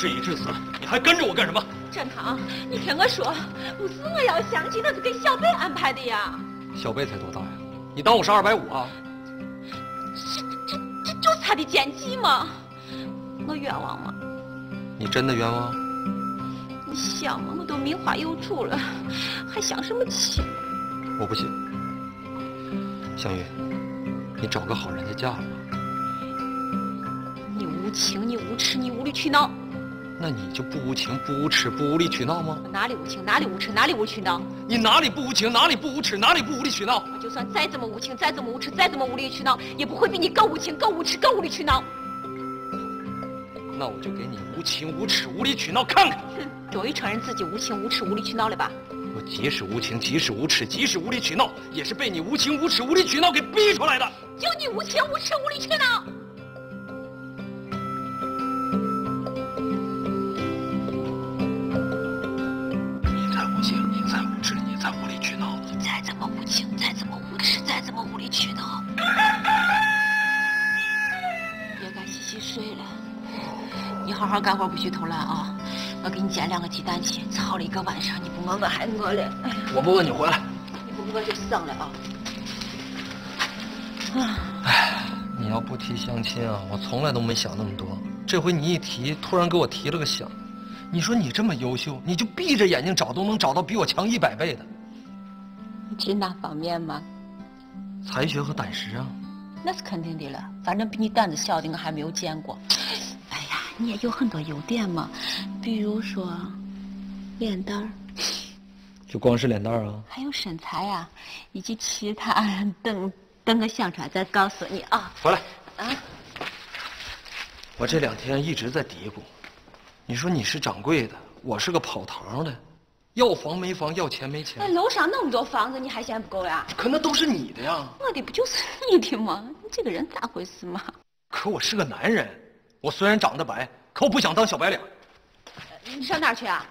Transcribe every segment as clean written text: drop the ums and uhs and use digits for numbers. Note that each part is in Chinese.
事已至此，你还跟着我干什么？展堂，你听我说，不是我要相亲，那是给小贝安排的呀。小贝才多大呀？你当我是250啊？这就是他的奸计吗？我冤枉吗？你真的冤枉？你想嘛，我都名花有主了，还相什么亲？我不信。香玉，你找个好人家嫁了吧。你无情，你无耻，你无理取闹。那你就不无情、不无耻、不无理取闹吗？我哪里无情，哪里无耻，哪里无理取闹？你哪里不无情，哪里不无耻，哪里不无理取闹？我就算再怎么无情，再怎么无耻，再怎么无理取闹，也不会比你更无情、更无耻、更无理取闹。那我就给你无情、无耻、无理取闹看看。哼，终于承认自己无情、无耻、无理取闹了吧？我即使无情，即使无耻，即使无理取闹，也是被你无情、无耻、无理取闹给逼出来的。就你无情、无耻、无理取闹。你再无情，你再无耻，你再无理取闹，你再怎么无情，再怎么无耻，再怎么无理取闹，也该洗洗睡了。你好好干活，不许偷懒啊！我给你煎2个鸡蛋去，炒了1个晚上，你不饿我还饿嘞。哎呀，我不饿你回来。你不饿就生了啊！哎，你要不提相亲啊，我从来都没想那么多。这回你一提，突然给我提了个醒。你说你这么优秀，你就闭着眼睛找都能找到比我强100倍的。指哪方面嘛？才学和胆识啊。那是肯定的了，反正比你胆子小的我还没有见过。哎呀，你也有很多优点嘛，比如说脸蛋儿，就光是脸蛋儿啊？还有身材啊，以及其他等我想出来再告诉你啊。回来啊！我这2天一直在嘀咕，你说你是掌柜的，我是个跑堂的，要房没房，要钱没钱。那楼上那么多房子，你还嫌不够呀？可那都是你的呀。我的不就是你的吗？你这个人咋回事嘛？可我是个男人，我虽然长得白，可我不想当小白脸。你上哪儿去啊？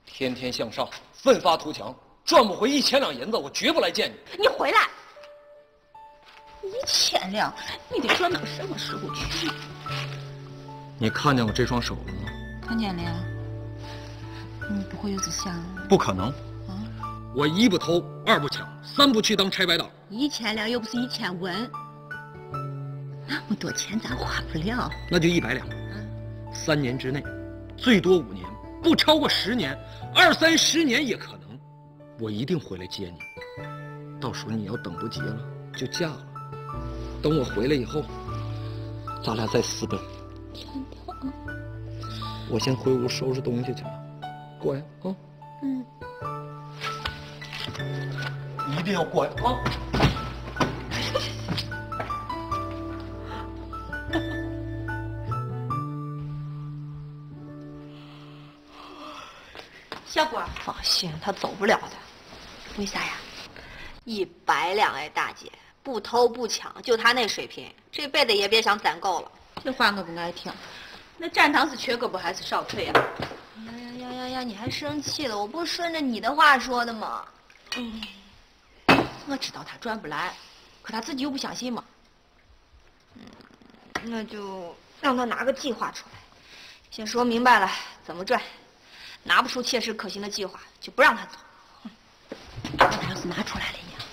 天天向上，奋发图强，赚不回1000两银子，我绝不来见你。你回来！1000两，你得赚到什么时候去？你看见我这双手了吗？看见了呀。你不会有只想？不可能。啊？我1不偷，2不抢，3不去当拆白党。1000两又不是1000文，那么多钱咱花不了。那就100两。3年之内，最多5年，不超过10年，20、30年也可能。我一定回来接你。到时候你要等不及了，就嫁了。等我回来以后，咱俩再私奔。真的？我先回屋收拾东西去了，乖啊。嗯。一定要乖啊。小郭，放心，他走不了的。为啥呀？100两哎，大姐，不偷不抢，就他那水平，这辈子也别想攒够了。这话我不爱听。那站堂是缺胳膊还是少腿啊？呀！你还生气了？我不是顺着你的话说的吗？我知道他赚不来，可他自己又不相信嘛。那就让他拿个计划出来，先说明白了怎么赚。拿不出切实可行的计划，就不让他走。那他要是拿出来了呢？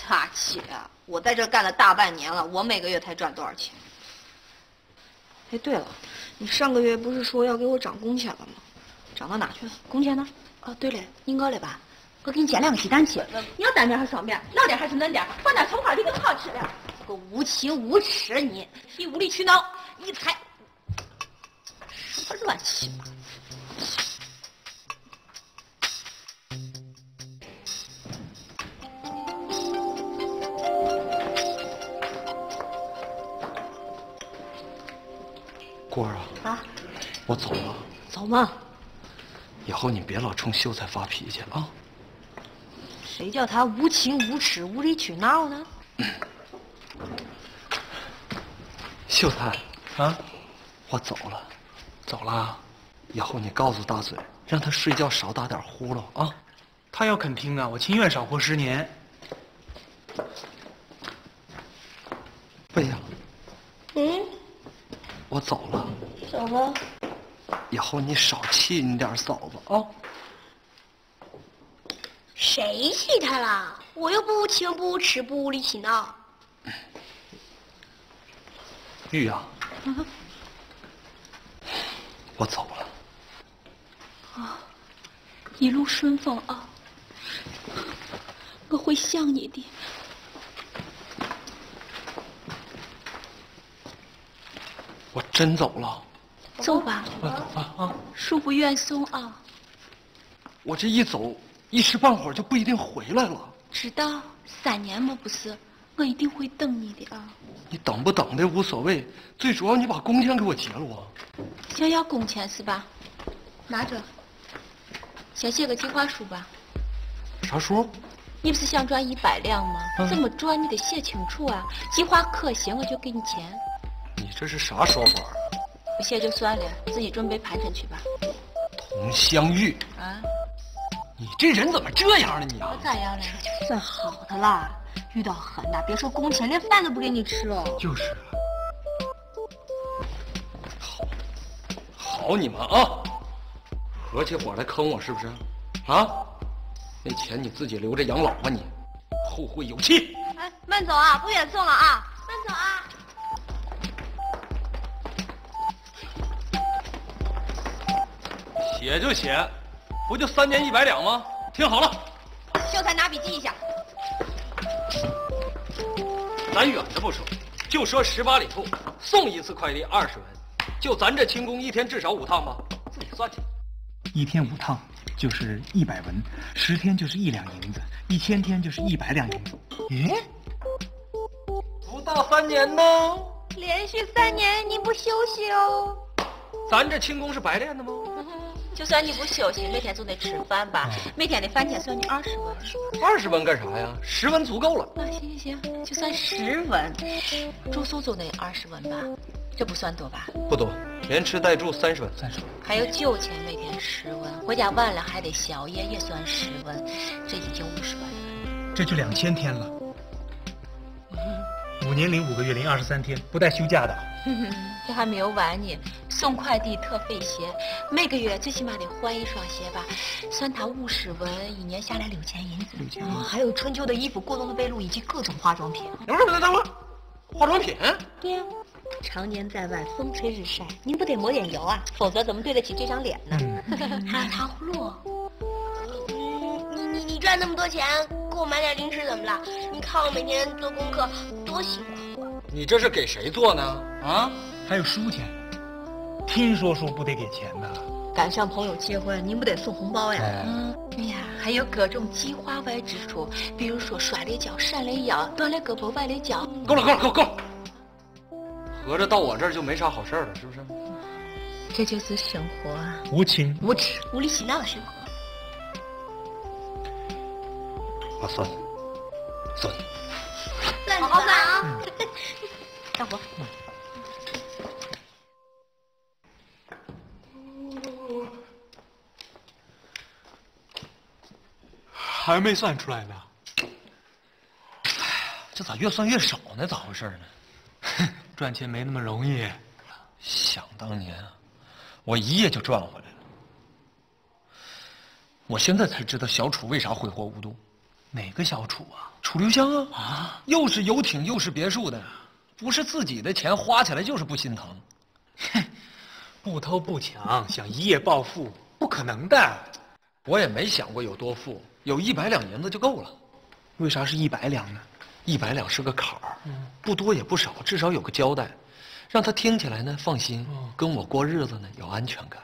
大姐，我在这干了大半年了，我每个月才赚多少钱？哎，对了，你上个月不是说要给我涨工钱了吗？涨到哪去了？工钱呢？哦，对了，你饿了吧？我给你煎2个鸡蛋去。你要单面还是双面？老点还是嫩点？放点葱花里更好吃了。个无情无耻你无理取闹，你才什么乱七八糟！郭儿啊，我走了。走吗？以后你别老冲秀才发脾气啊。谁叫他无情无耻、无理取闹呢？秀才啊，我走了，走了。以后你告诉大嘴，让他睡觉少打点呼噜啊。他要肯听啊，我情愿少活10年。贝呀，我走了。走了。以后你少气你点嫂子啊。谁气他了？我又不情不耻不无理取闹。玉啊，我走了。啊，一路顺风啊！我会想你的。我真走了。走吧。啊！恕不远送啊。我这一走，一时半会儿就不一定回来了。知道，3年嘛不是，我一定会等你的啊。你等不等的无所谓，最主要你把工钱给我结了啊。想要工钱是吧？拿着，先写个计划书吧。啥书？你不是想赚100两吗？怎么赚你得写清楚啊。计划可行，我就给你钱。你这是啥说法啊？不写就算了，自己准备盘缠去吧。佟湘玉啊，你这人怎么这样呢你啊？我咋样了？算好的啦。遇到狠的，别说工钱，连饭都不给你吃哦。就是啊。好你们啊，合起伙来坑我是不是？啊，那钱你自己留着养老吧你，后会有期。哎，慢走啊，不远送了啊，慢走啊。写就写，不就3年100两吗？听好了，秀才拿笔记一下。咱远的不说，就说18里处送一次快递20文，就咱这轻工一天至少5趟吧，自己算去。1天5趟就是100文，10天就是1两银子，1000天就是100两银子。咦，不到3年呢？连续3年你不休息哦。咱这轻工是白练的吗？就算你不休息，每天总得吃饭吧？每天的饭钱算你20文。20文干啥呀？10文足够了。啊，行行行，就算10文，住宿总得20文吧？这不算多吧？不多，连吃带住30文。还有酒钱，每天10文，回家晚了还得宵夜，也算10文，这已经50文了。这就2000天了。5年零5个月零23天，不带休假的。这还没有完呢，送快递特费鞋，每个月最起码得换1双鞋吧，算他50文，1年下来6000银子。还有春秋的衣服、过冬的被褥以及各种化妆品。等会儿，化妆品？对呀、常年在外，风吹日晒，您不得抹点油啊，否则怎么对得起这张脸呢？还有糖葫芦。你赚那么多钱，给我买点零食怎么了？你看我每天做功课多辛苦啊！你这是给谁做呢？啊？还有书钱，听说书不得给钱呢。赶上朋友结婚，您不得送红包呀？哎呀，还有各种计划外支出，比如说摔了跤、闪了腰、断了胳膊、崴了脚。够了！合着到我这儿就没啥好事了，是不是？这就是生活啊，无情无耻、无理取闹的生活。啊，算了，好好算啊！干活。还没算出来呢。这咋越算越少呢？咋回事呢？赚钱没那么容易。想当年啊，我一夜就赚回来了。我现在才知道小楚为啥挥霍无度。哪个小楚啊？楚留香啊！啊，又是游艇又是别墅的，不是自己的钱花起来就是不心疼。不偷不抢，想一夜暴富，不可能的。我也没想过有多富，有100两银子就够了。为啥是100两呢？100两是个坎儿，不多也不少，至少有个交代，让他听起来呢放心，跟我过日子呢有安全感。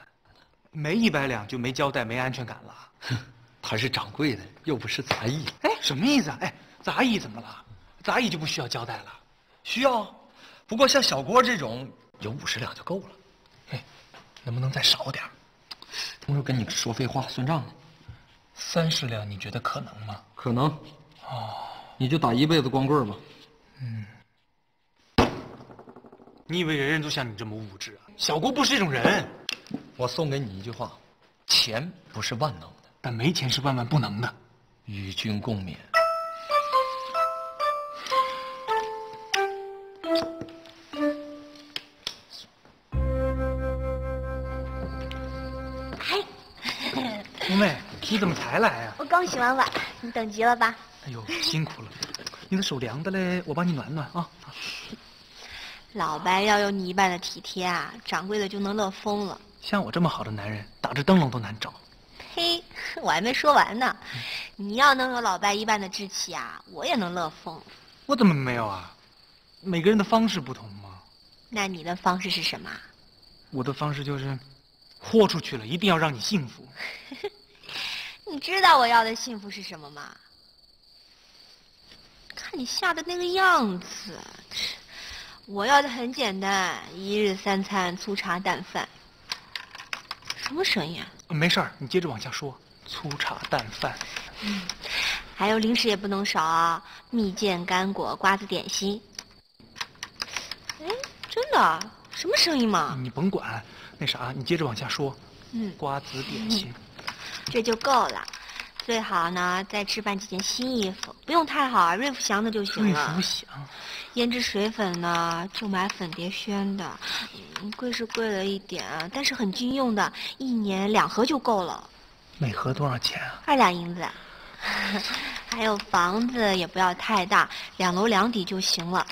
没100两就没交代，没安全感了。哼，他是掌柜的，又不是杂役。哎，什么意思啊？哎，杂役怎么了？杂役就不需要交代了？需要，不过像小郭这种有50两就够了。哎，能不能再少点？我说跟你说废话算账呢。 30两，你觉得可能吗？可能。哦，你就打一辈子光棍吧。你以为人人都像你这么物质啊？小郭不是这种人。我送给你一句话：钱不是万能的，但没钱是万万不能的。与君共勉。你怎么才来啊？我刚洗完碗，你等急了吧？哎呦，辛苦了，你的手凉的嘞，我帮你暖暖啊。老白要有你一般的体贴啊，掌柜的就能乐疯了。像我这么好的男人，打着灯笼都难找。嘿，我还没说完呢。你要能有老白一般的志气啊，我也能乐疯。我怎么没有啊？每个人的方式不同嘛。那你的方式是什么？我的方式就是豁出去了，一定要让你幸福。你知道我要的幸福是什么吗？看你吓的那个样子，我要的很简单，一日三餐，粗茶淡饭。什么声音啊？没事儿，你接着往下说。粗茶淡饭。还有零食也不能少啊，蜜饯、干果、瓜子、点心。哎，真的？什么声音嘛？你甭管，那啥，你接着往下说。瓜子点心。这就够了。最好呢，再置办几件新衣服，不用太好啊，瑞福祥的就行了。瑞福祥。胭脂水粉呢，就买粉蝶轩的，贵是贵了一点，但是很经用的，一年2盒就够了。每盒多少钱啊？2两银子。还有房子也不要太大，2楼2底就行了。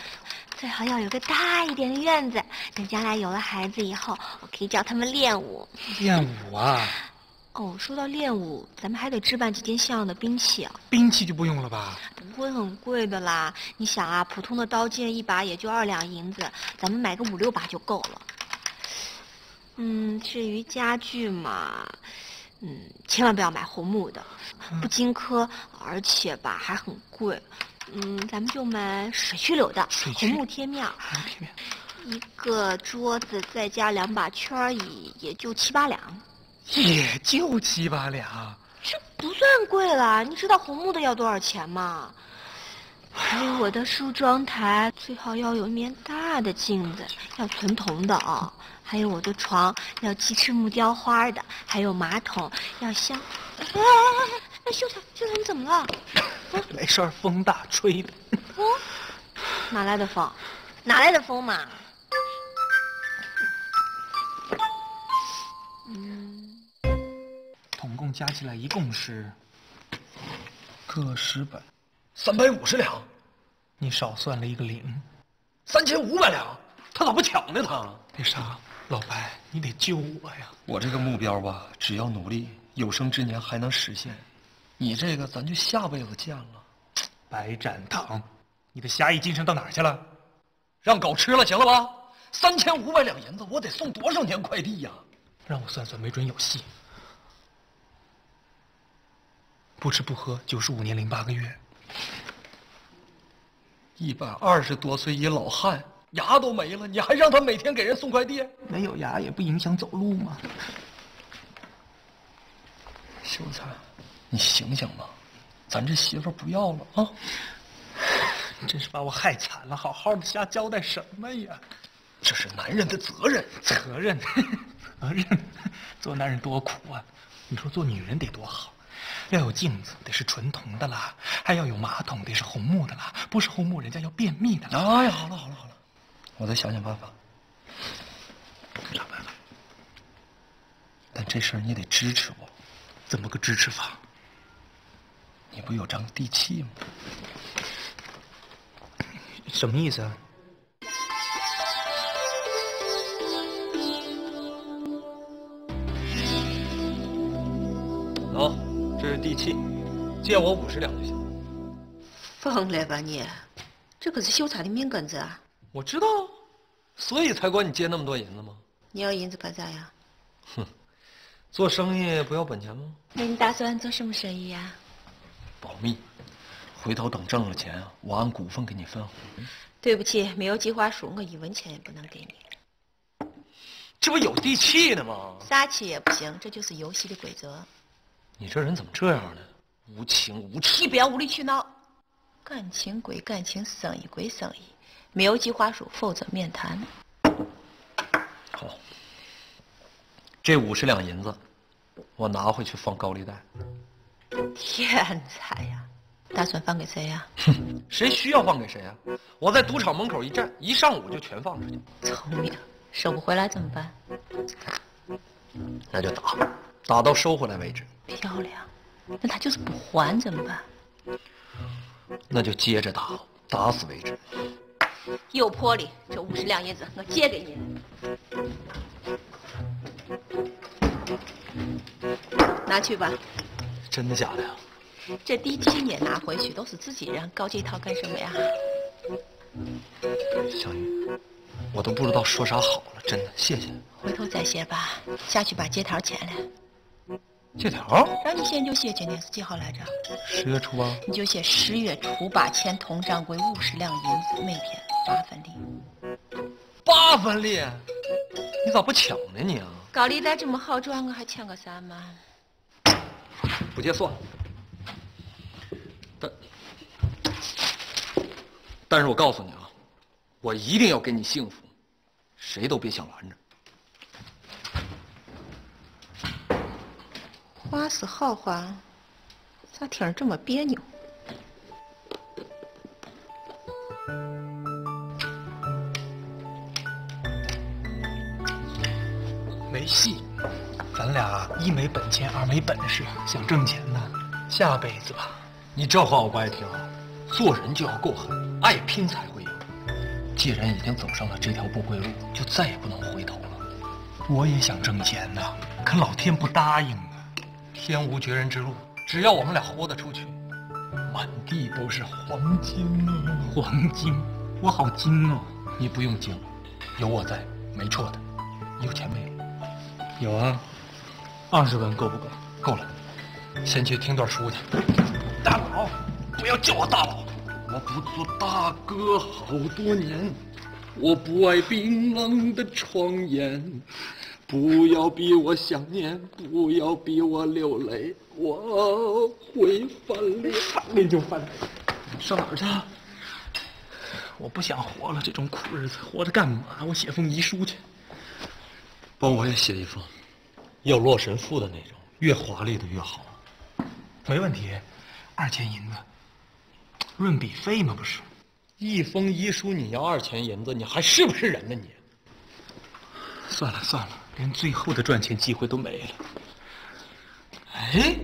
最好要有个大一点的院子，等将来有了孩子以后，我可以教他们练武。练武啊？哦，说到练武，咱们还得置办几件像样的兵器啊。兵器就不用了吧？不会很贵的啦。你想啊，普通的刀剑一把也就2两银子，咱们买个5、6把就够了。至于家具嘛，千万不要买红木的，不经科，而且吧还很贵。咱们就买水曲柳的红木贴面。一个桌子再加2把圈椅，也就7、8两。也就7、8两，这不算贵了。你知道红木的要多少钱吗？还有我的梳妆台，最好要有一面大的镜子，要纯铜的啊。还有我的床要鸡翅木雕花的，还有马桶要镶。秀才，你怎么了？没事儿，风大吹的。哪来的风？哪来的风嘛？总共加起来一共是个10本，350两。你少算了一个0。3500两，他咋不抢呢？他那啥，老白，你得救我呀！我这个目标吧，只要努力，有生之年还能实现。你这个，咱就下辈子见了。白展堂，你的侠义精神到哪儿去了？让狗吃了，行了吧？3500两银子，我得送多少年快递呀？让我算算，没准有戏。不吃不喝95年08个月，120多岁一老汉，牙都没了，你还让他每天给人送快递？没有牙也不影响走路嘛。秀才，你醒醒吧，咱这媳妇不要了啊！你真是把我害惨了，好好的瞎交代什么呀？这是男人的责任，责任，做男人多苦啊！你说做女人得多好？要有镜子，得是纯铜的啦；还要有马桶，得是红木的啦。不是红木，人家要便秘的啦。哎呀，好了，我再想想办法。啥办法？但这事儿你得支持我。怎么个支持法？你不有张地契吗？什么意思啊？喏，这是地契，借我50两就行。疯了吧你？这可是秀才的命根子啊！我知道，所以才管你借那么多银子吗？你要银子干啥呀？哼，做生意不要本钱吗？那你打算做什么生意呀？保密，回头等挣了钱啊，我按股份给你分红。对不起，没有计划书，我1文钱也不能给你。这不有地契呢吗？撒气也不行，这就是游戏的规则。你这人怎么这样呢？无情无义！你不要无理取闹。感情归感情，生意归生意，没有计划书，否则免谈。好，这50两银子，我拿回去放高利贷。天才呀！打算放给谁呀？哼，谁需要放给谁啊？我在赌场门口一站，1上午就全放出去。聪明，收不回来怎么办？那就打到收回来为止。漂亮。那他就是不还怎么办？那就接着打，打死为止。有魄力，这50两银子我借给你了，拿去吧。真的假的呀？这第7年拿回去都是自己人，搞这一套干什么呀？小雨，我都不知道说啥好了，真的，谢谢。回头再写吧，下去把借条签了。借条？让你写你就写，今天是几号来着10月初8。你就写10月初8签同掌柜50两银子，每天8分利。8分利？你咋不抢呢你啊？高利贷这么好赚，我还抢个啥嘛？不结算。但是我告诉你啊，我一定要给你幸福，谁都别想拦着。话是好话，咋听着这么别扭？没戏，咱俩一没本钱，二没本事，想挣钱呢，下辈子吧。你这话我不爱听啊！做人就要够狠，爱拼才会赢。既然已经走上了这条不归路，就再也不能回头了。我也想挣钱呐，可老天不答应啊。天无绝人之路，只要我们俩豁得出去，满地都是黄金啊！黄金，我好金哦。你不用惊，有我在，没错的。有钱没？有啊，20文够不够？够了，先去听段书去。大佬，不要叫我大佬，我不做大哥好多年，我不爱冰冷的窗沿。不要逼我想念，不要逼我流泪，我会翻脸。翻脸就翻脸，上哪儿去？我不想活了，这种苦日子活着干嘛？我写封遗书去。帮我也写一封，要洛神赋的那种，越华丽的越好。没问题，2000银子，润笔费嘛不是？一封遗书你要2000银子，你还是不是人呢你？算了算了，连最后的赚钱机会都没了。哎，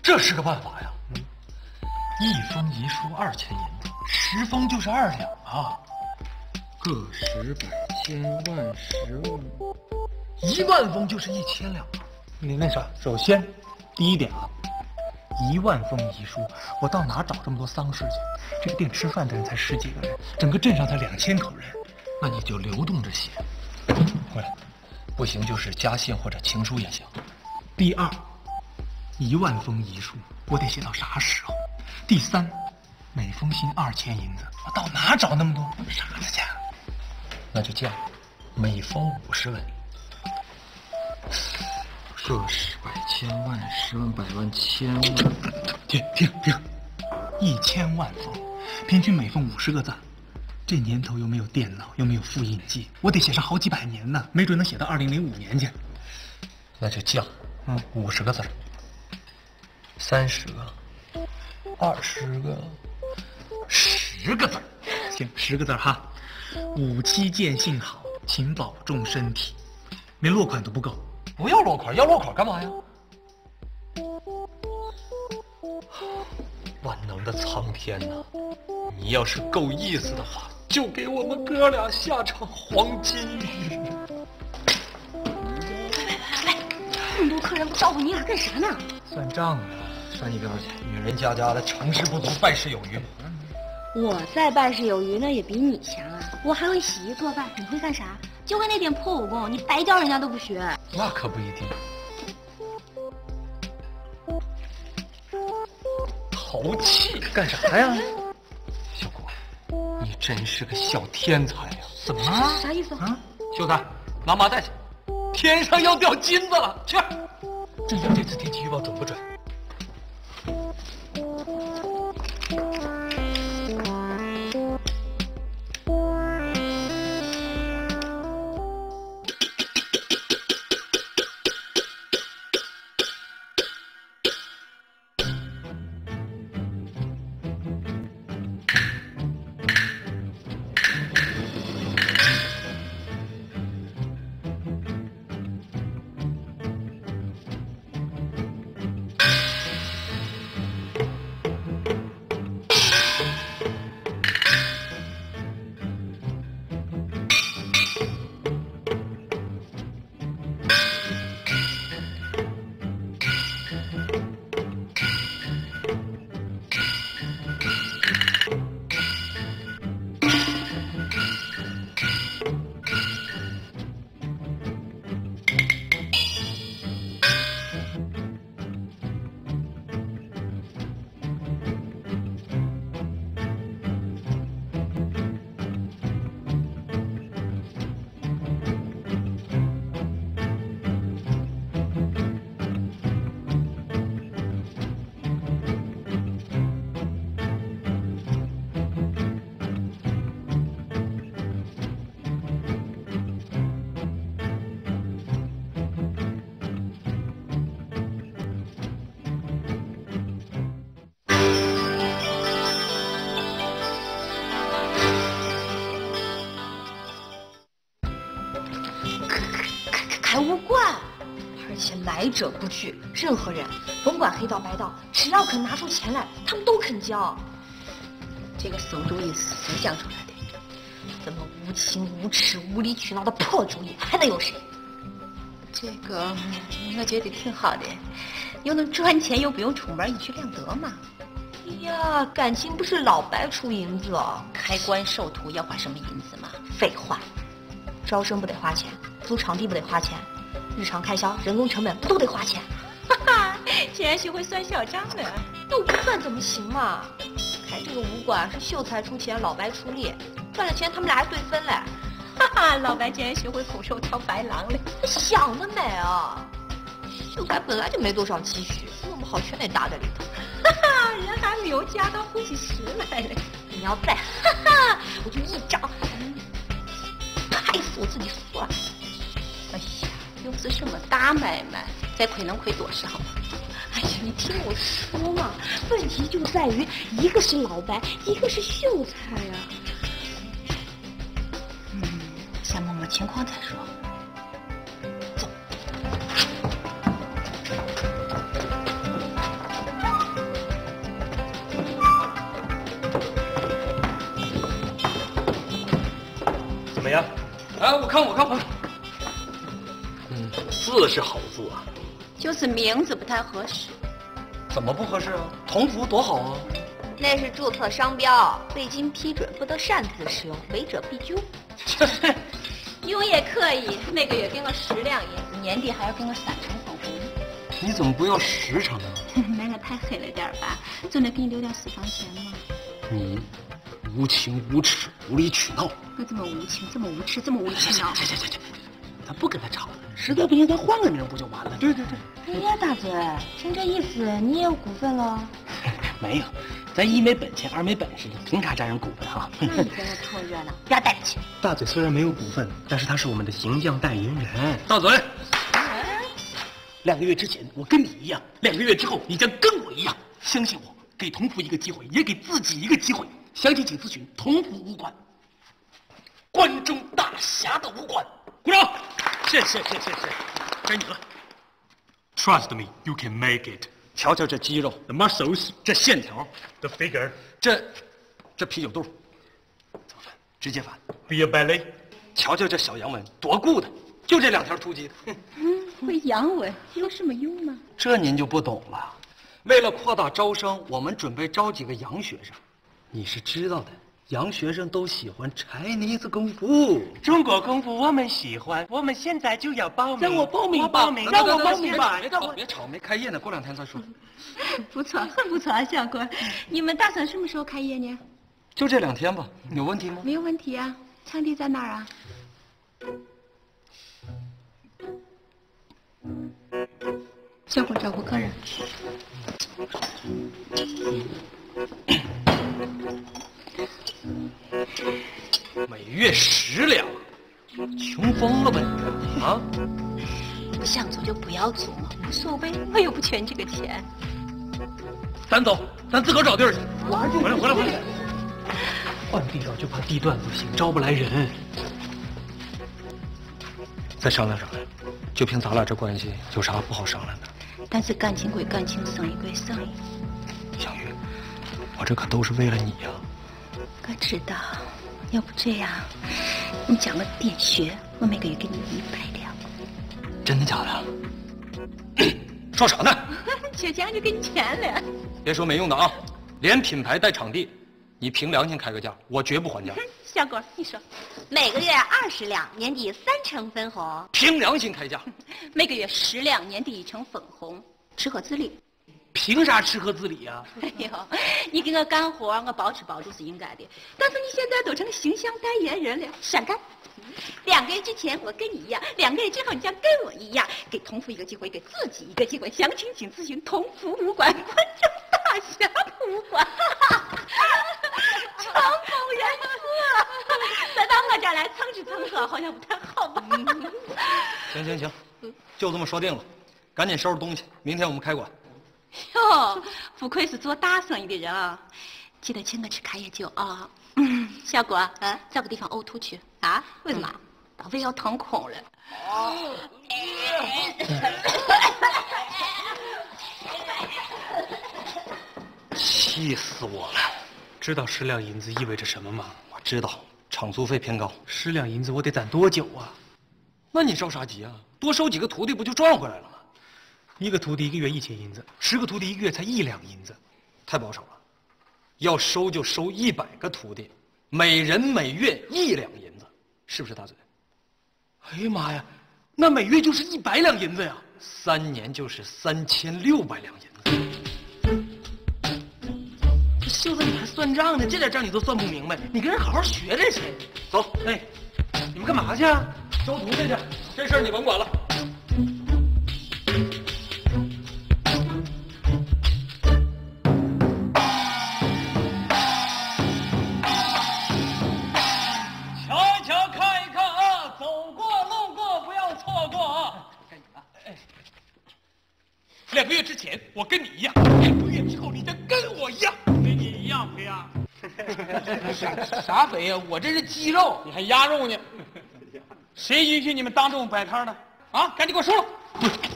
这是个办法呀！一封遗书2000银子，10封就是2两啊，个10百千万10万，1万封就是1000两啊！你那啥，首先第一点啊，1万封遗书，我到哪找这么多丧事去？这个店吃饭的人才10几个人，整个镇上才2000口人，那你就流动着写。回来，不行就是家信或者情书也行。第二，1万封遗书，我得写到啥时候？第三，每封信2000银子，我到哪找那么多傻子去？那就这样，每封50文。个10百千万10万百万千万，停，1000万封，平均每封50个字。这年头又没有电脑，又没有复印机，我得写上好几百年呢，没准能写到2005年去。那就降，50个字，30个，20个，10个字。行，10个字哈。5期见信好，请保重身体。连落款都不够。不要落款，要落款干嘛呀？万能的苍天哪！你要是够意思的话，就给我们哥俩下场黄金雨。喂，那么多客人不招呼你俩干啥呢？算账呢。上一边去，女人家家的，成事不足败事有余。我再败事有余，那也比你强啊！我还会洗衣做饭，你会干啥？就会那点破武功，你白教人家都不学。那可不一定。淘气干啥呀？小果，你真是个小天才呀！怎么？啥意思啊？秀才，拿麻袋去，天上要掉金子了，去。这这次天气预报准不准？且来者不拒，任何人甭管黑道白道，只要肯拿出钱来，他们都肯交。这个馊主意是谁想出来的？这么无情无耻、无理取闹的破主意，还能有谁？这个我觉得挺好的，又能赚钱，又不用出门，一举两得嘛。哎呀，感情不是老白出银子哦，开棺授徒要花什么银子吗？废话，招生不得花钱，租场地不得花钱，日常开销、人工成本不都得花钱？哈哈，竟然学会算小账了。那我不算怎么行嘛？开这个武馆是秀才出钱，老白出力，赚了钱他们俩还对分嘞。哈哈，老白竟然学会空手套白狼了，想得美啊！秀才本来就没多少积蓄，那么好全得搭在里头。哈哈，人还没有加到呼吸室来了。你要再哈哈，我就一掌拍死我自己算了。哎呀，又不是什么大买卖，再亏能亏多少？哎呀，你听我说嘛，问题就在于一个是老白，一个是秀才呀。先摸摸情况再说。走。怎么样？哎，我看。字是好字啊，就是名字不太合适。怎么不合适啊？同福多好啊！那是注册商标，未经批准不得擅自使用，违者必究。用也可以，每个月给我10两银子，年底还要给我3成分红。你怎么不要10成啊？那个太黑了点吧，总得给你留点私房钱嘛。你无情无耻、无理取闹。我这么无情，这么无耻，这么无理取闹。这，咱不跟他吵了，实在不行咱换个名不就完了？对。哎呀，大嘴，听这意思，你也有股份了？没有，咱一没本钱，二没本事的，凭啥占人股份啊？那你跟我凑热闹，不要带着气。大嘴虽然没有股份，但是他是我们的形象代言人。大嘴2个月之前我跟你一样，2个月之后你将跟我一样。相信我，给同福一个机会，也给自己一个机会。详情请咨询同福武馆，关中大侠的武馆。鼓掌！谢谢，该你了。Trust me, you can make it。瞧瞧这肌肉 ，the muscles， 这线条 The figure， 这啤酒肚，怎么翻？直接翻。 Be a ballet。瞧瞧这小洋文，多顾的，就这2条突击。会洋文有什么用吗？这您就不懂了。为了扩大招生，我们准备招几个洋学生。你是知道的，洋学生都喜欢 Chinese 功夫。中国功夫我们喜欢，我们现在就要报名。让我报名吧，让我报名吧。别吵，没开业呢，过2天再说。不错，很不错啊，小郭。你们打算什么时候开业呢？就这2天吧，有问题吗？没有问题啊。场地在哪儿啊？小郭照顾客人。每月10两，穷疯了呗？啊！不想做就不要做嘛，无所谓，我又不缺你这个钱。咱走，咱自个儿找地儿去。回来。换地方就怕地段不行，招不来人。再商量商量，就凭咱俩这关系，有啥不好商量的？但是感情归感情，生意归生意。小玉，我这可都是为了你呀。我知道，要不这样，你讲个点学，我每个月给你100两。真的假的？说啥呢？缺钱就给你钱了。别说没用的啊，连品牌带场地，你凭良心开个价，我绝不还价。小郭，你说，每个月20两，年底3成分红。凭良心开价，每个月10两，年底1成分红，吃喝自理。凭啥吃喝自理呀？哎呦，你给我干活，我包吃包住是应该的。但是你现在都成形象代言人了，闪开！2个月之前我跟你一样，2个月之后你将跟我一样，给同福一个机会，给自己一个机会。详情请咨询同福武馆，关中大侠武馆。成功人士，再到我这儿来蹭吃蹭喝，好像不太好吧？行，就这么说定了，赶紧收拾东西，明天我们开馆。哟，不愧是做大生意的人啊！记得请我吃开业酒啊！小郭，找个地方呕吐去啊？为什么？当非要腾空了。气死我了！知道10两银子意味着什么吗？我知道，场租费偏高。10两银子我得攒多久啊？那你着啥急啊？多收几个徒弟不就赚回来了吗？1个徒弟1个月1000银子，10个徒弟1个月才1两银子，太保守了。要收就收100个徒弟，每人每月1两银子，是不是大嘴？哎呀妈呀，那每月就是100两银子呀！3年就是3600两银子。秀子，你还算账呢？这点账你都算不明白，你跟人好好学这去。走，哎，你们干嘛去啊？收徒弟去，这事儿你甭管了。瞧一瞧，看一看啊，走过路过不要错过啊！该你了。哎，2个月之前我跟你一样，2个月之后你就跟我一样，跟你一样肥啊！啥肥呀？我这是鸡肉，你还鸭肉呢？谁允许你们当众摆摊的？啊，赶紧给我收了！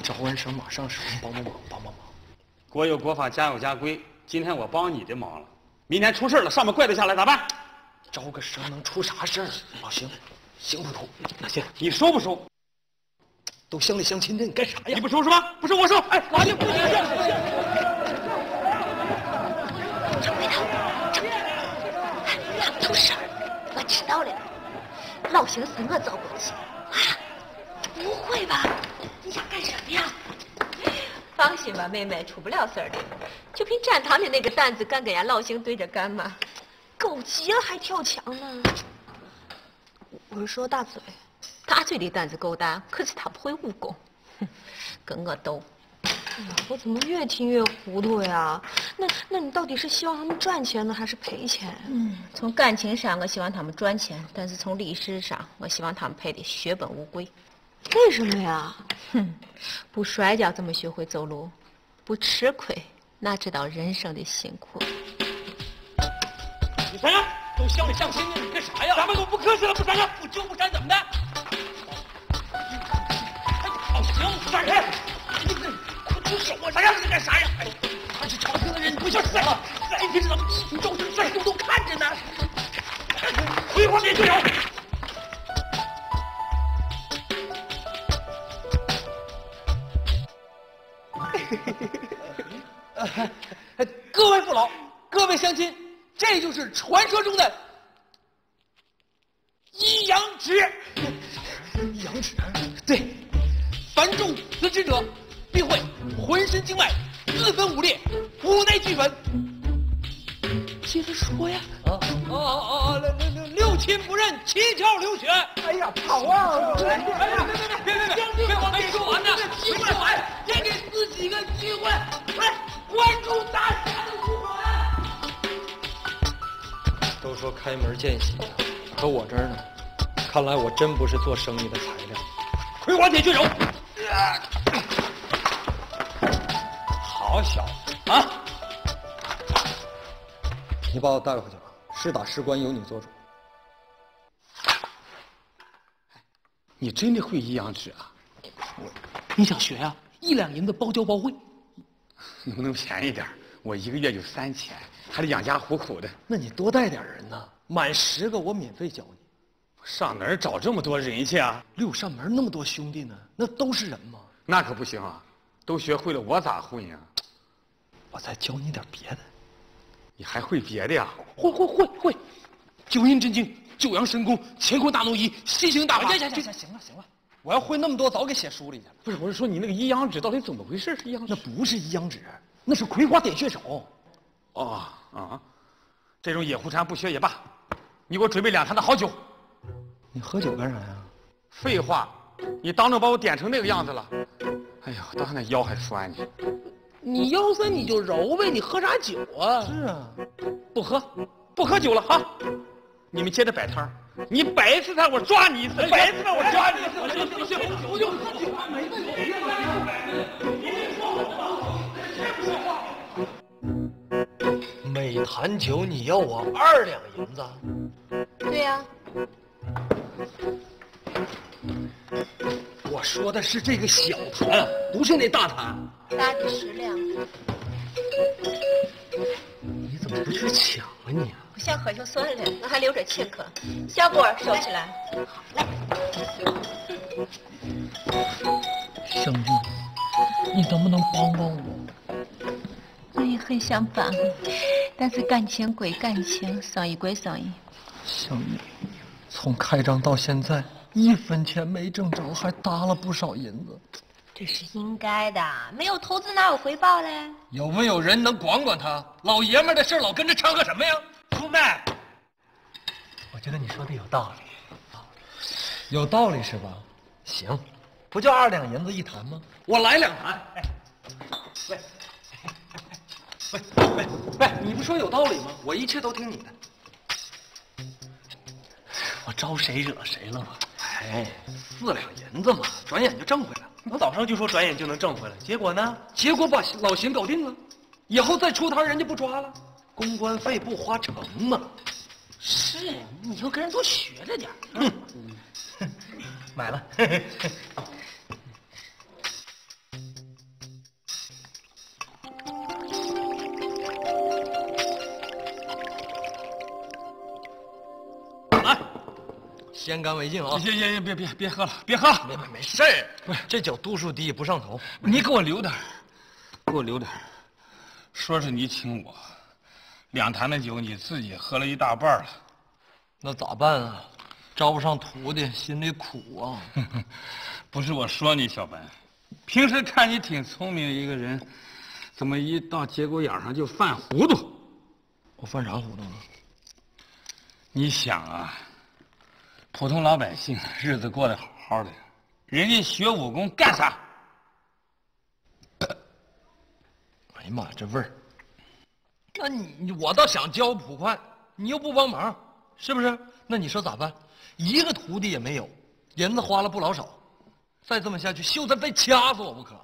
招完生马上收，帮帮忙，帮帮忙！国有国法，家有家规。今天我帮你的忙了，明天出事了，上面怪得下来咋办？招个生能出啥事儿？老邢，行不通。那行，你收不收？都乡里乡亲的，你干啥呀？你不收是吧？不收我收。哎，拿去！掌柜的，他们出事儿，我知道了。老邢是我找过去。啊，不会吧？你想干什么呀？放心吧，妹妹，出不了事儿的。就凭站堂的那个担子，敢跟人家老邢对着干吗？够急了还跳墙呢。我是说大嘴。大嘴的担子够大，可是他不会武功，哼，跟我斗。哎呀，我怎么越听越糊涂呀？那你到底是希望他们赚钱呢，还是赔钱？从感情上我希望他们赚钱，但是从历史上我希望他们赔得血本无归。为什么呀？不摔跤怎么学会走路？不吃亏哪知道人生的辛苦？你闪人！都乡里乡亲的，你干啥呀？咱们都不客气了，不闪人，不揪不闪怎么的？好行，闪开！你快出手啊！闪人，你干啥呀？哎，他是朝廷的人，你不需要闪了。今天是咱们一举招生，帅哥都看着呢。葵花点穴手。各位父老，各位乡亲，这就是传说中的一阳指。一阳指？对，凡中此指者，必会浑身经脉4分5裂，五内俱焚。接着说呀！六亲不认，七窍流血。哎呀，跑啊！别往没说完呢！机会来，先给自己个机会，来关注大侠的武馆。都说开门见喜，可我这儿呢，看来我真不是做生意的材料。葵花点穴手，好小子啊！你把我带回去吧，是打是关由你做主。你真的会一阳指啊？你想学呀？1两银子包教包会。能不能便宜点？我1个月就3000，还得养家糊口的。那你多带点人呢，满10个我免费教你。上哪儿找这么多人去啊？6扇门那么多兄弟呢，那都是人吗？那可不行啊，都学会了我咋混呀？我再教你点别的。你还会别的呀？会，九阴真经、九阳神功、乾坤大挪移、西行大法。行了，我要会那么多，早给写书里去了。不是，我是说你那个一阳指到底怎么回事？是一阳指？那不是一阳指，那是葵花点穴手。这种野狐禅不学也罢。你给我准备2坛的好酒。你喝酒干啥呀？废话，你当众把我点成那个样子了。哎呀，当时那腰还酸呢。你腰酸你就揉呗，你喝啥酒啊？是啊，不喝酒了哈。你们接着摆摊儿，你摆一次摊我抓你一次，摆一次摊我抓你一次。我就喝酒，没每坛酒你要我2两银子？对呀。我说的是这个小坛，不是那大坛。搭的10两。你怎么不去抢啊你啊？不想喝就算了，我还留着切克。小波收起来。小玉，你能不能帮帮我？我也很想帮你，但是感情归感情，生意归生意。小玉，从开张到现在，1分钱没挣着，还搭了不少银子。这是应该的，没有投资哪有回报嘞？有没有人能管管他？老爷们的事老跟着掺和什么呀？出卖。我觉得你说的有道理。有道理是吧？行，不就2两银子一坛吗？我来2坛。喂，你不说有道理吗？我一切都听你的。我招谁惹谁了吗？哎，4两银子嘛，转眼就挣回来了。我早上就说转眼就能挣回来，结果呢？结果把老邢搞定了，以后再出摊人家不抓了，公关费不花成嘛。是，你就跟人多学着点。买了。来，先干为敬啊！行，别喝了，别喝了。没事儿，不是这酒度数低不上头。你给我留点，给我留点。说是你请我，2坛的酒你自己喝了1大半了，那咋办啊？招不上徒弟，心里苦啊。不是我说你，小白，平时看你挺聪明一个人，怎么一到节骨眼上就犯糊涂？我犯啥糊涂了？你想啊，普通老百姓日子过得好好的，人家学武功干啥？哎呀妈呀，这味儿！那我倒想教捕快，你又不帮忙，是不是？那你说咋办？一个徒弟也没有，银子花了不老少，再这么下去，秀才非掐死我不可。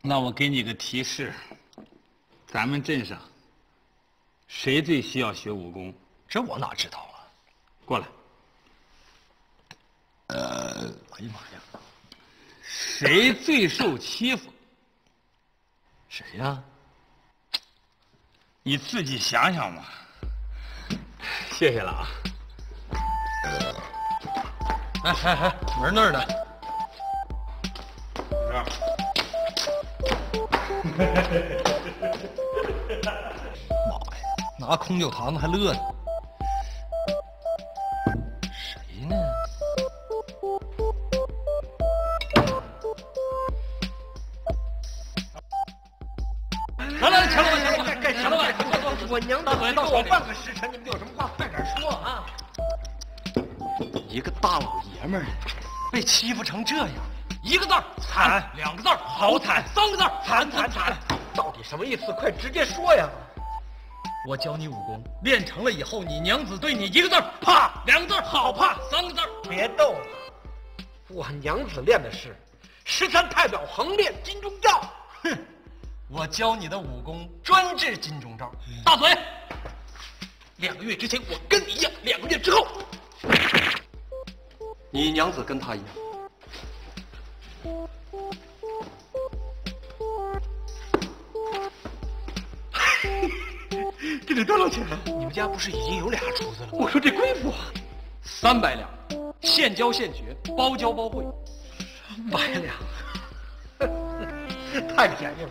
那我给你个提示，咱们镇上谁最需要学武功？这我哪知道啊？过来。哎呀妈呀！谁最受欺负？谁呀？你自己想想嘛。谢谢了啊。哎，门那儿呢？这儿。妈呀，拿空酒坛子还乐呢。谁呢？来，钱老板，干什么？我娘大嘴，我半个时辰，你们有什么话快点说啊！一个大老爷们儿被欺负成这样，1个字儿惨，2个字儿好惨，3个字儿惨。到底什么意思？快直接说呀！我教你武功，练成了以后，你娘子对你1个字儿怕，2个字儿好怕，3个字儿别逗了。我娘子练的是13太保横练金钟罩。哼，我教你的武功专治金钟罩。大嘴，2个月之前我跟你一样，2个月之后，你娘子跟他一样。这得多少钱啊？你们家不是已经有2厨子了吗？我说这贵不？300两，现教现学，包教包会。300两，太便宜了。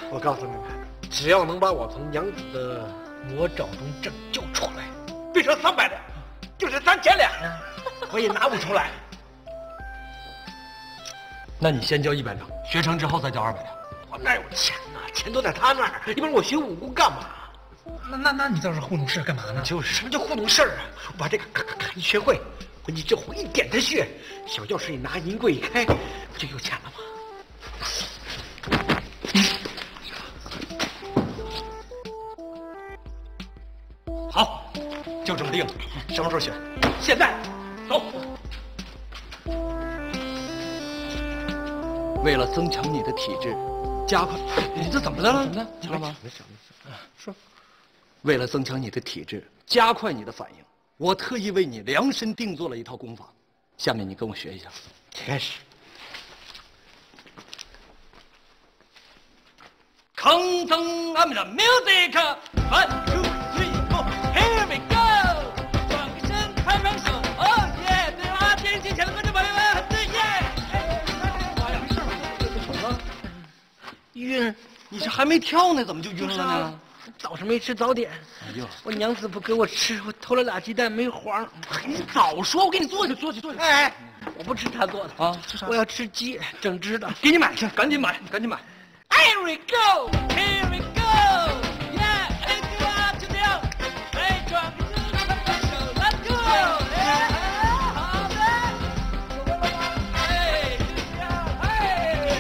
我告诉你们，只要能把我从娘子的魔爪中拯救出来，别说300两，就是3000两啊，我也拿不出来。那你先交100两，学成之后再交200两。我哪有钱呢？钱都在他那儿，你问我学武功干嘛？那你在这糊弄事干嘛呢？就是什么叫糊弄事儿啊！我把这个咔一学会，我你这壶一点它穴，小钥匙一拿，银柜一开，不就有钱了吗？好，就这么定了。什么时候学？现在，走。为了增强你的体质，加快。你这怎么的了？怎么的？钱老板，没事。说，为了增强你的体质，加快你的反应，我特意为你量身定做了一套功法，下面你跟我学一下。开始。空中俺们的 music， 1 2 3 4 here we go， 转个身，拍拍手，哦耶！对了，电视机前的观众朋友们，很对耶！哎呀，没事吧？怎么了？晕，你这还没跳呢，怎么就晕了呢？早上没吃早点，哎呦，我娘子不给我吃，我偷了俩鸡蛋没黄。你早说，我给你做去，做去，做去。哎，我不吃他做的啊，吃啥？我要吃鸡，整只的。给你买去，赶紧买，赶紧买。Here we go, here we go, yeah, and do up to down， 哎，转个身，拍拍手 ，Let's go， 哎，好的，哎，就这样，哎，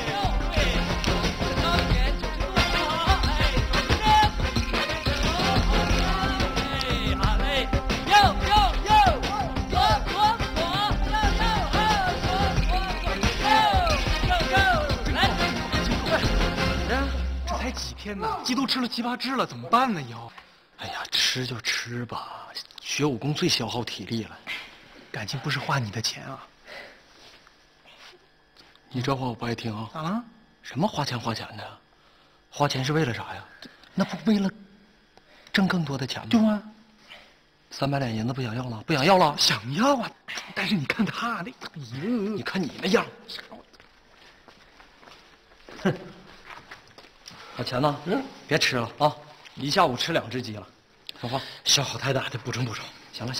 右腿，高点90度，好，哎，哎，好嘞，右，左，这才几天呢，鸡都吃了7、8只了，怎么办呢？以后，哎呀，吃就吃吧，学武功最消耗体力了。感情不是花你的钱啊？你这话我不爱听啊！咋了？什么花钱的？花钱是为了啥呀？那不为了挣更多的钱吗？对吗？300两银子不想要了？不想要了？想要啊，但是你看他那，你看你那样，哼！把钱呢？别吃了啊！一下午吃2只鸡了，说话消耗太大，得补充补充。行了，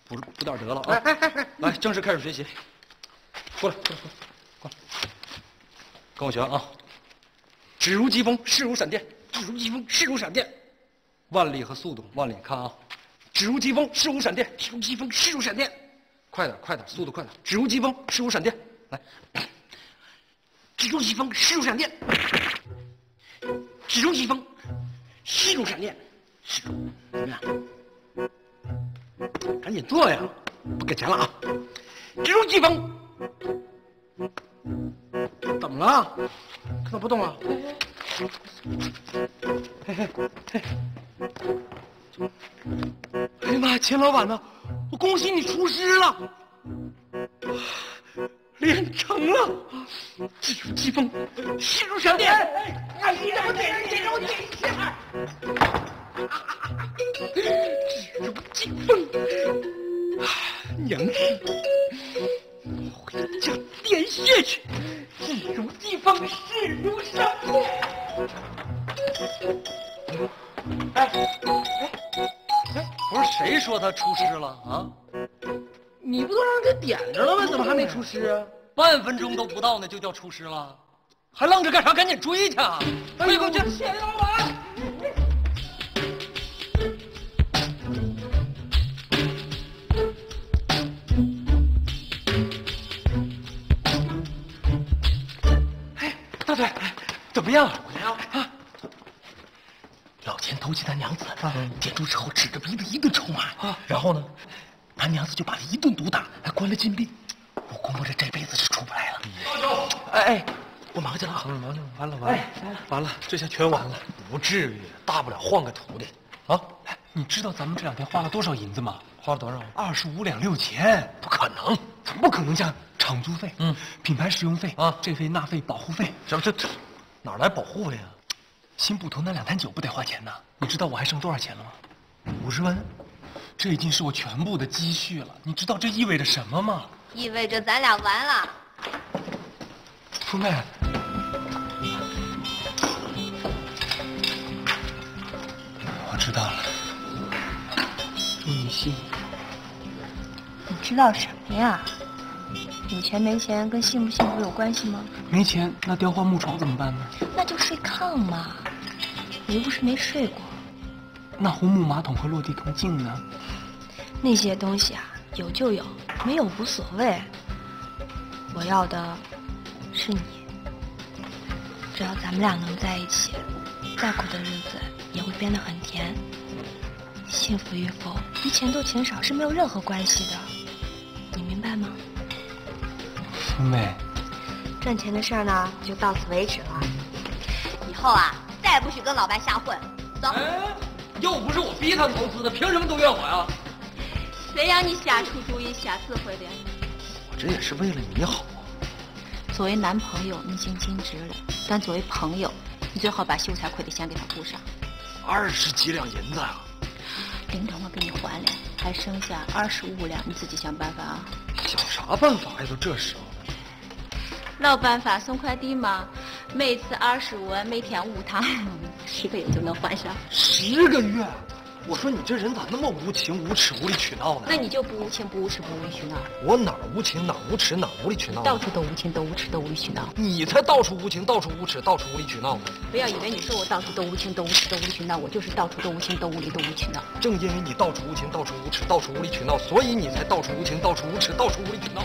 补点得了啊！来，正式开始学习。过来，跟我学啊！指如疾风，势如闪电，指如疾风，势如闪电。万里和速度，万里看啊！指如疾风，势如闪电，指如疾风，势如闪电。快点，速度快点！指如疾风，势如闪电。来，指如疾风，势如闪电。指如疾风，势如闪电。怎么样？赶紧做呀！不给钱了啊！指如疾风。怎么了？看到不动了？嘿。哎呀妈！钱老板呢？我恭喜你出师了，练成了！指如疾风，势如闪电。哎，你让我点一下。指如疾风，娘子，回家点穴去。指如疾风，势如闪电。哎，不是谁说他出师了啊？你不都让人给点着了吗？怎么还没出师啊？半分钟都不到呢，就叫出师了，还愣着干啥？赶紧追去！追过去！谢老板。哎，大嘴，怎么样？啊？老钱偷袭他娘子，点住之后指着鼻子一顿臭骂啊，然后呢，他娘子就把他一顿毒打，还关了禁闭。我估摸着这辈子是出不来了。哎，我忙去了啊！忙去了，完了，这下全完了。不至于，大不了换个徒弟。啊，你知道咱们这2天花了多少银子吗？花了多少？25两6钱。不可能，怎么不可能？加场租费，品牌使用费啊，这费那费保护费。这哪来保护费啊？新捕头那2坛酒不得花钱呢？你知道我还剩多少钱了吗？50万，这已经是我全部的积蓄了。你知道这意味着什么吗？意味着咱俩完了。淑妹，我知道了。祝你幸福。你知道什么呀？有钱没钱跟幸不幸福有关系吗？没钱，那雕花木床怎么办呢？那就睡炕嘛。你又不是没睡过。那红木马桶和落地铜镜呢？那些东西啊，有就有，没有无所谓。我要的是你。只要咱们俩能在一起，再苦的日子也会变得很甜。幸福与否与钱多钱少是没有任何关系的，你明白吗？淑妹，赚钱的事儿呢，就到此为止了。以后啊，再也不许跟老白瞎混。走。又不是我逼他投资的，凭什么都怨我呀？谁让你瞎出主意、瞎指挥的？我这也是为了你好啊。作为男朋友，你已经尽职了，但作为朋友，你最好把秀才亏的钱给他补上。20几两银子啊！领导我给你还了，还剩下25两，你自己想办法啊。想啥办法呀？都这时候了。老办法，送快递嘛，每次25万，每天5趟，10个月就能还上。10个月？我说你这人咋那么无情、无耻、无理取闹呢？那你就不无情、不无耻、不无理取闹。我哪儿无情，哪儿无耻，哪儿无理取闹？到处都无情、都无耻、都无理取闹。你才到处无情，到处无耻，到处无理取闹呢！不要以为你说我到处都无情、都无耻、都无理取闹，我就是到处都无情、都无理、都无取闹。正因为你到处无情、到处无耻、到处无理取闹，所以你才到处无情、到处无耻、到处无理取闹。